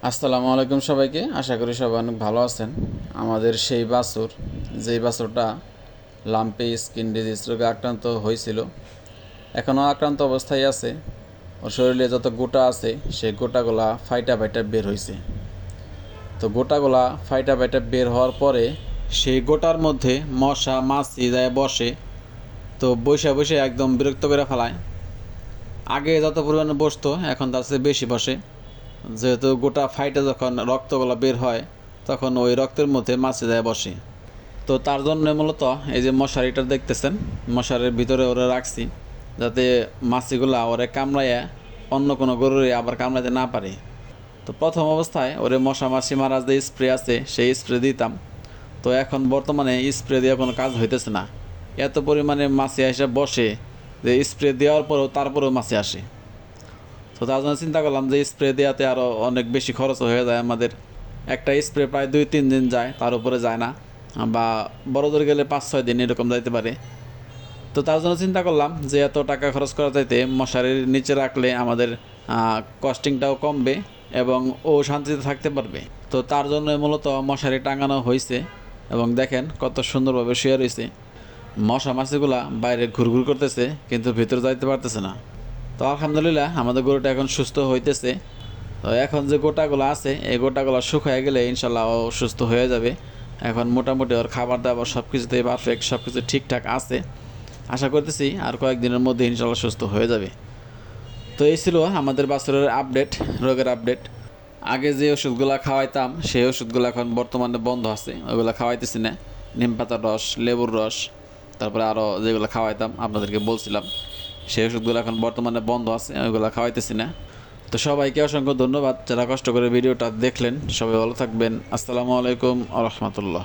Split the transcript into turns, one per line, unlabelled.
আসসালামু আলাইকুম সবাইকে। আশা করি সবাই অনেক ভালো আছেন। আমাদের সেই বাছুর, যেই বাছুরটা লাম্পি স্কিন ডিজিজ রোগে আক্রান্ত হয়েছিল, এখনও আক্রান্ত অবস্থায় আছে। ওর শরীরে যত গোটা আছে সেই গোটাগুলা ফাইটা ফাইটা বের হয়েছে। তো গোটাগুলা ফাইটা ফাইটা বের হওয়ার পরে সেই গোটার মধ্যে মশা মাছি যায় বসে। তো বসে বসে একদম বিরক্ত করে ফেলায়। আগে যত পরিমাণে বসতো এখন তার চেয়ে বেশি বসে। যেহেতু গোটা ফাইটে যখন রক্তগুলো বের হয় তখন ওই রক্তের মধ্যে মাছি যায় বসে। তো তার জন্য মূলত এই যে মশারিটা দেখতেছেন, মশারির ভিতরে ওরা রাখছি যাতে মাছিগুলা ওরে কামড়াইয়া অন্য কোনো গরুরে আবার কামড়াতে না পারে। তো প্রথম অবস্থায় ওরে মশা মাছি মারার যে স্প্রে আছে সেই স্প্রে দিতাম। তো এখন বর্তমানে স্প্রে দিয়ে কোনো কাজ হইতেছে না। এত পরিমাণে মাছি এসে বসে যে স্প্রে দেওয়ার পরেও তারপরেও মাছি আসে। তো তার জন্য চিন্তা করলাম যে স্প্রে দেওয়াতে আরও অনেক বেশি খরচ হয়ে যায় আমাদের। একটা স্প্রে প্রায় 2-3 দিন যায়, তার উপরে যায় না, বা বড়দের গেলে 5-6 দিন এরকম যাইতে পারে। তো তার জন্য চিন্তা করলাম যে এত টাকা খরচ করা চাইতে মশারির নিচে রাখলে আমাদের কস্টিংটাও কমবে এবং ও শান্তিতে থাকতে পারবে। তো তার জন্য মূলত মশারি টাঙানো হয়েছে এবং দেখেন কত সুন্দরভাবে শুয়ে রয়েছে। মশা মাছিগুলা বাইরে ঘুরঘুর করতেছে কিন্তু ভিতরে যাইতে পারতেছে না। তো আলহামদুলিল্লাহ আমাদের গরুটা এখন সুস্থ হইতেছে। তো এখন যে গোটাগুলো আছে এই গোটাগুলো শুকিয়ে গেলে ইনশাল্লাহ ও সুস্থ হয়ে যাবে। এখন মোটামুটি ওর খাবার দাবার সব কিছুতেই পারফেক্ট, সব কিছু ঠিকঠাক আছে। আশা করতেছি আর কয়েকদিনের মধ্যে ইনশাল্লাহ সুস্থ হয়ে যাবে। তো এই ছিল আমাদের বাছুরের আপডেট, রোগের আপডেট। আগে যে ওষুধগুলো খাওয়াইতাম সেই ওষুধগুলো এখন বর্তমানে বন্ধ আছে, ওইগুলো খাওয়াইতেছি না। নিম পাতার রস, লেবুর রস, তারপরে আরও যেগুলো খাওয়াইতাম আপনাদেরকে বলছিলাম সেই ওষুধগুলো এখন বর্তমানে বন্ধ আছে, ওইগুলো খাওয়াইতেছি না। তো সবাইকে অসংখ্য ধন্যবাদ যারা কষ্ট করে ভিডিওটা দেখলেন। সবাই ভালো থাকবেন। আসসালামু আলাইকুম আ রহমতুল্লাহ।